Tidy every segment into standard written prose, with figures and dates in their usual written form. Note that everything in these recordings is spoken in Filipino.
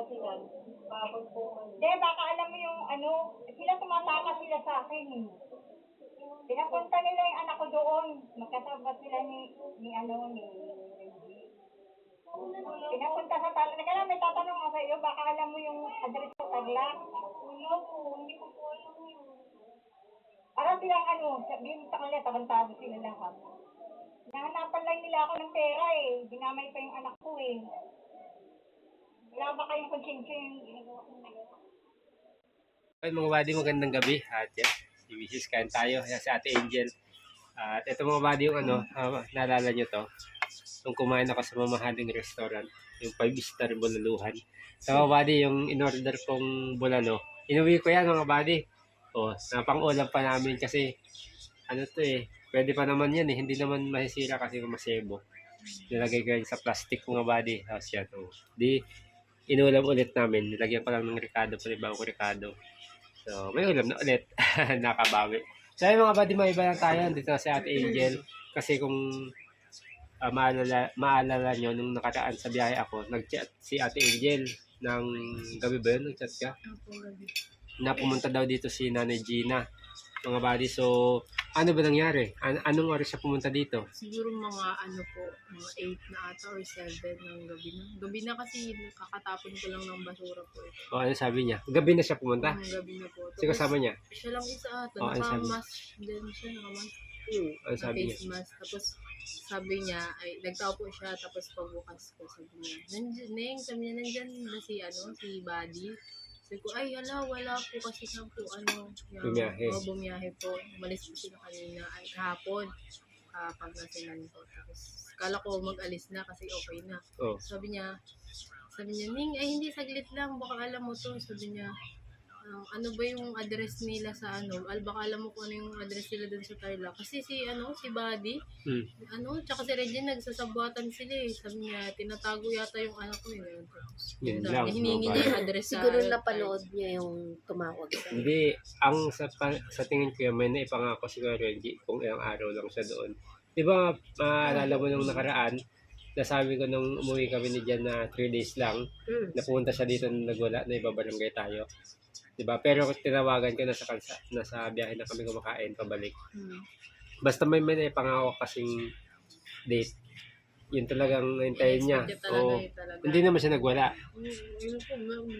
Hindi, baka alam mo yung ano, sila tumataka sila sa akin eh. Pinapunta nila yung anak ko doon. Magkasama sila ni Reggie. Pinapunta sa Tarlac. Teka lang, may tatanong ako sa iyo. Baka alam mo yung address sa Tarlac. Hindi ko po alam yun. Para silang ano, sabihin mo sa kanila, tabantado sila lahat. Nahanapan lang nila ako ng pera eh. Dinamay pa yung anak ko eh. Wala ba kayong konsensya yung ginagawa ko na yun? Ay, mga buddy, magandang gabi. At yan, si Mrs. Kain tayo. Yan si Ate Angel. At ito mga buddy yung ano, naalala nyo to. Nung kumain ako sa mamahaling restaurant, yung 5-star bulaluhan. So mga buddy, yung in-order kong bulalo, inuwi ko yan mga buddy. O, napang-ulam pa namin kasi, ano to eh, pwede pa naman yan eh. Hindi naman masisira kasi kung masebo. Nilagay ko yan sa plastic mga buddy. Tapos yan, o. Di, inulam ulit namin. Nilagyan ko lang ng Ricardo, panibawang Ricardo. So, may ulam na ulit. Nakabawi. So, yung mga buddy, may iba lang tayo. Dito na si Ate Angel. Kasi kung maalala nyo, nung nakaraan sa biyahe ako, nag-chat si Ate Angel ng gabi ba yun? Nag-chat ka? Na pumunta daw dito si Nanay Gina. Mga buddy, so ano ba nangyari? Anong oras siya pumunta dito? Siguro mga ano po, mga 8 na ata or 7 ng gabi na. Gabi na kasi kakatapon ko lang ng basura po. O ano sabi niya? Gabi na siya pumunta? Gabi na po. Kasi kasama niya? Siya lang isa ata. Ano sabi? Naka-mask din siya, naka-mask. Ano sabi niya? Face mask. Tapos sabi niya, ay nagtao po siya, tapos pagbukas ko, sabi niya, Neng, sabi niya, nandyan na si Buddy. Sabi ko, ay, wala po kasi siyang po, bumiyahe. Bumiyahe po. Umalis po sila kanina, ay, kahapon, pag nasinan po. Tapos, kala ko mag-alis na kasi okay na. Oh. Sabi niya, Ning, ay, hindi, saglit lang, baka alam mo to. Sabi niya, ano ba yung address nila sa baka alam mo kung ano yung address nila dun sa Tarlac. Kasi si Buddy, tsaka si Regine, nagsasabuatan sila eh. Sabi niya, tinatago yata yung anak ko yun. Yun lang. Hiningi niya yung address sa... Siguro napanood niya yung tumawag sa... Hindi, ang sa tingin ko may naipangako si Reggie kung ilang araw lang siya doon. Di ba, maalala mo nung nakaraan, nasabi ko nung umuwi kami ni Jan na 3 days lang, napunta siya dito na nagwala, na ibabarangay tayo. Diba? Pero tinawagan ko nasa biyahe na kami kumakain pabalik. Basta may pangako kasing date. Yun talagang hintayin niya. O, hindi naman siya nagwala.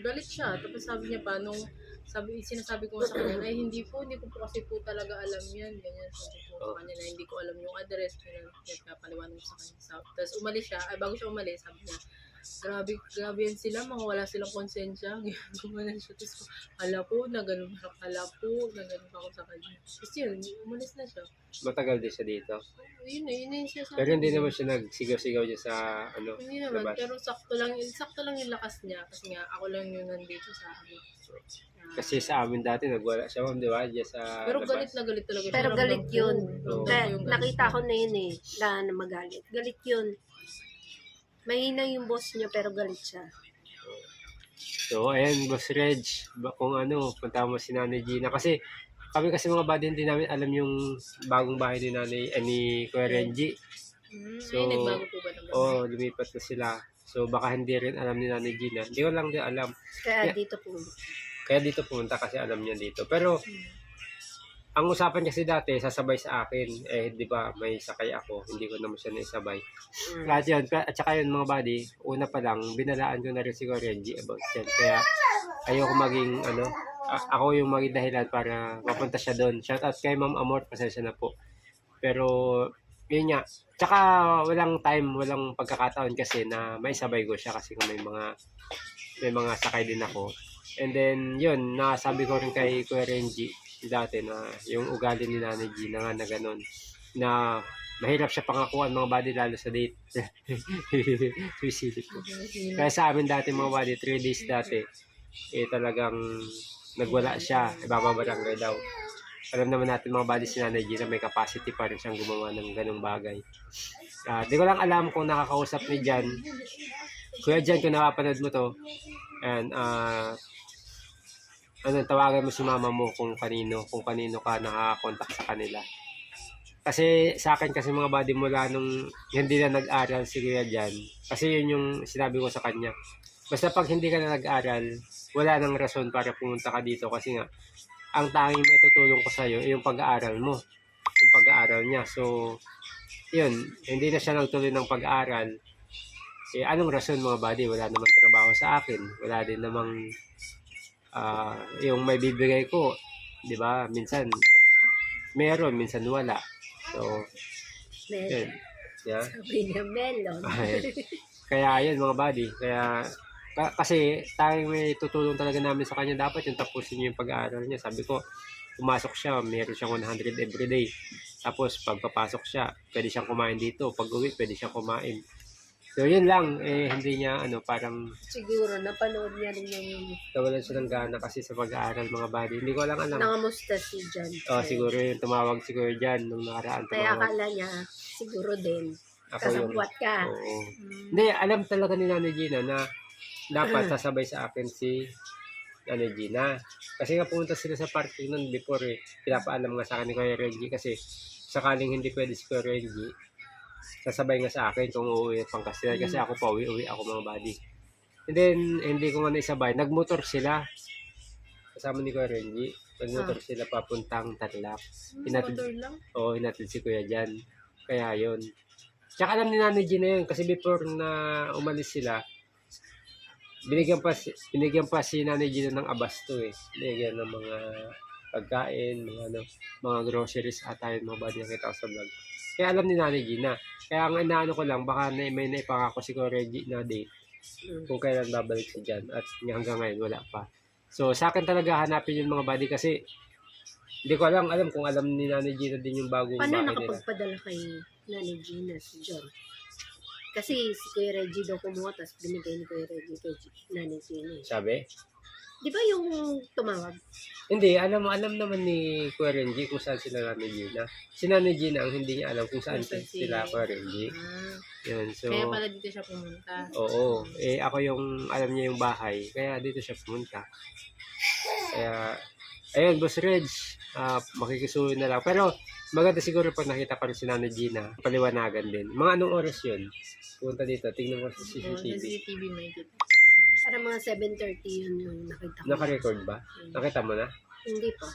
Galit siya. Tapos sabi niya pa, sinasabi ko sa kanya, ay hindi ko po kasi po talaga alam yan. Ganyan sabi ko sa kanya na hindi ko alam yung address. Paliwanag ko sa kanya. Tapos umalis siya. Ay, bago siya umalis, sabi niya, grabe yan sila, mga wala silang konsensya. Gumanan siya. Tapos, na ganun ako sa kanya. Tapos yun, umalis na siya. Matagal din siya dito. Yun siya sa... Pero hindi naman siya nagsigaw-sigaw dyan sa Hindi naman, labas. pero sakto lang yung lakas niya. Kasi nga, ako lang yung nandito sa amin. Kasi sa amin dati nagwala siya, di ba? Diyan sa Pero labas. galit na galit talaga siya. Pero galit yun. Oo. Nakita ko na yun eh, na magalit. Galit yun. Mahina yung boss niya pero galit siya. So, ayan, Boss Reg, kung punta mo si Nanay Gina. Kasi, kami kasi mga buddy, hindi namin alam yung bagong bahay ni ni Kuya Renji. So, ay, nagbago po ba ng lumipat na sila. So, baka hindi rin alam ni Nanay Gina. Hindi ko lang din alam. Kaya dito po. Kaya dito pumunta kasi alam niya dito. Pero, ang usapan kasi dati, sasabay sa akin. Di ba, may sakay ako. Hindi ko naman siya naisabay. At yun, at saka yun mga buddy, una pa lang, binalaan ko na rin si Renji about yan. Kaya, ayoko maging, ako yung maging dahilan para mapunta siya doon. Shout out kay Ma'am Amor, pasensya na po. Pero, yun nga. Tsaka, walang pagkakataon kasi na may sabay ko siya kasi kung may mga sakay din ako. And then, yun, nasabi ko rin kay Kuya Renji dati na yung ugali ni Nanay Gina nga na gano'n, na mahirap siya pangakuan mga buddy lalo sa date. Suisilip ko. Kaya sa amin dati mga buddy, 3 days dati, talagang nagwala siya, ibababarangay daw. Alam naman natin mga buddy si Nanay Gina, may capacity pa rin siyang gumawa ng ganong bagay. Di ko lang alam kung nakakausap ni Jan. Kuya Jan, kung nakapanood mo to, and tawagan mo si mama mo kung kanino ka nakakontak sa kanila. Kasi sa akin kasi mga buddy mula nung hindi na nag-aral si Kuya Jan, kasi yun yung sinabi ko sa kanya. Basta pag hindi ka na nag-aral, wala nang rason para pumunta ka dito kasi nga, ang tanging may tutulong ko sa'yo ay yung pag-aaral mo. Yung pag-aaral niya. So, yun, hindi na siya nagtuloy ng pag-aaral. Eh, anong rason mga buddy? Wala namang trabaho sa akin. Wala din namang yung may bibigay ko. Di ba? Minsan, meron, minsan wala. So, Melon. yun. Yeah. Sabi niya, melon. Kaya yun mga buddy. Kaya, kasi tayong may tutulong talaga namin sa kanya. Dapat yung tapusin niya yung pag-aaral niya. Sabi ko, pumasok siya, meron siyang 100 everyday. Tapos, pagpapasok siya, pwede siyang kumain dito. Pag uwi, pwede siyang kumain. So, yun lang. Eh, hindi niya, parang Siguro, napanood niya rin yung nawalan siya ng gana kasi sa pag-aaral mga buddy. Hindi ko lang alam. nangamusta si John. Siguro yung tumawag siguro dyan nung nakaraan. Kaya Tumawag. akala niya, siguro din. Ako Kasabwat ka. Oo. Hindi, alam talaga ni Nanay Gina na dapat sasabay sa akin si Nanay Gina. Kasi nga pumunta sila sa parking nun before eh. Pinapaalam nga sa akin ni Kuya Reggie kasi sakaling hindi pwede si Kuya Reggie, sasabay nga sa akin kung uuwi at Pangasinan kasi ako pa uwi ako mga buddy. And then, hindi ko nga naisabay. Nagmotor sila. Kasama ni Kuya Reggie. Nagmotor sila papuntang Tarlac. Motor lang. Oo, hinatid si Kuya dyan. Kaya yun. Tsaka alam ni Nanay Gina yun kasi before na umalis sila, binigyan pa si Nanay Gina ng abasto eh. Binigyan ng mga pagkain, mga groceries ata yung mga bad nakita ko sa vlog. Kaya alam ni Nanay Gina. Kaya ang inaano ko lang, baka may naipangako si Kuya Reggie na date kung kailan babalik siya dyan. At hanggang ngayon, wala pa. So, sa akin talaga hanapin yung mga body kasi hindi ko alam kung alam ni Nanay Gina din yung bagong Paano bahay nila. nakapagpadala kay Nanay Gina si John? Kasi si Kuya Reggie daw kumuha, tapos binigay ni Kuya Reggie kay Nanay Gina. Sabi? Di ba yung tumawag? Hindi, alam naman ni Kuya Reggie kung saan sila Nanay Gina. Si Nanay Gina ang hindi niya alam kung saan sila Kuya Reggie. Yun, so, Kaya pala dito siya pumunta. oo. Eh, ako yung alam niya yung bahay, kaya dito siya pumunta. Kaya, ayun, Boss Reg, makikisuyo na lang. Pero, maganda siguro pag nakita pa rin si Nanay Gina, paliwanagan din. Mga anong oras yun? Punta dito, tingnan ko sa Sa CCTV. CCTV may kita. Para mga 7:30 yun yung nakita ko. Naka-record ba? Nakita mo na? Hindi pa.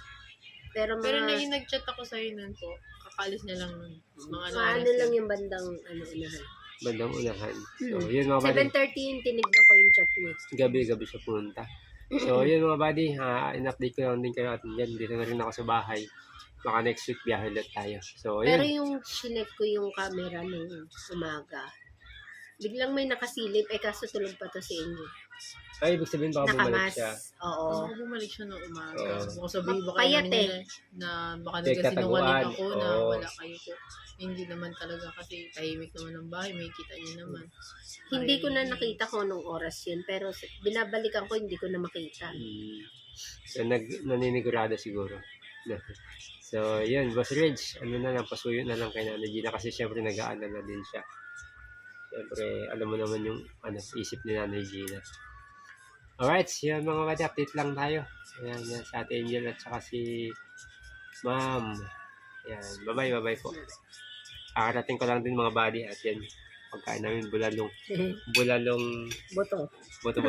Pero Pero mga, nag-chat ako sa'yo nun po. Kakaalis na lang nun. Mga ano lang yung bandang unahan. Bandang unahan. So, yun mga buddy. 7:30 yung tinignan ko yung chat niya. Gabi siya pumunta. So, yun mga buddy. In-update ko lang din kayo at yan. Dito na rin ako sa bahay. Baka next week biyahe ulit tayo. So, Pero yun. yung chinek ko yung camera nung umaga, biglang may nakasilip, kaso tulog pa to si Angel. Ay, ibig sabihin baka bumalik Nakamas. siya. Oo. Baka bumalik siya nung umaga. Oo. Baka sabihin baka Payat naman eh. niya na baka May nagkasinungaling kataguan. ako na Oo. wala kayo po. Hindi naman talaga kasi tahimik naman ang bahay. May kita niya naman. Hindi ko na nakita kung anong oras yun, pero binabalikan ko, hindi ko na makita. So, naninigurado siguro. So, yun, Boss Reg, na lang, pasuyo na lang kay Nanay Gina kasi syempre nag-aalala din siya. Syempre, alam mo naman yung isip ni Nanay Gina. Alright, yun mga buddy, update lang tayo. Ayan, yan, sa Ate Angel at saka si Ma'am. Ayan, bye-bye po. Kakarating ko lang din mga buddy at yan, pagkain namin bulalong Boto. boto.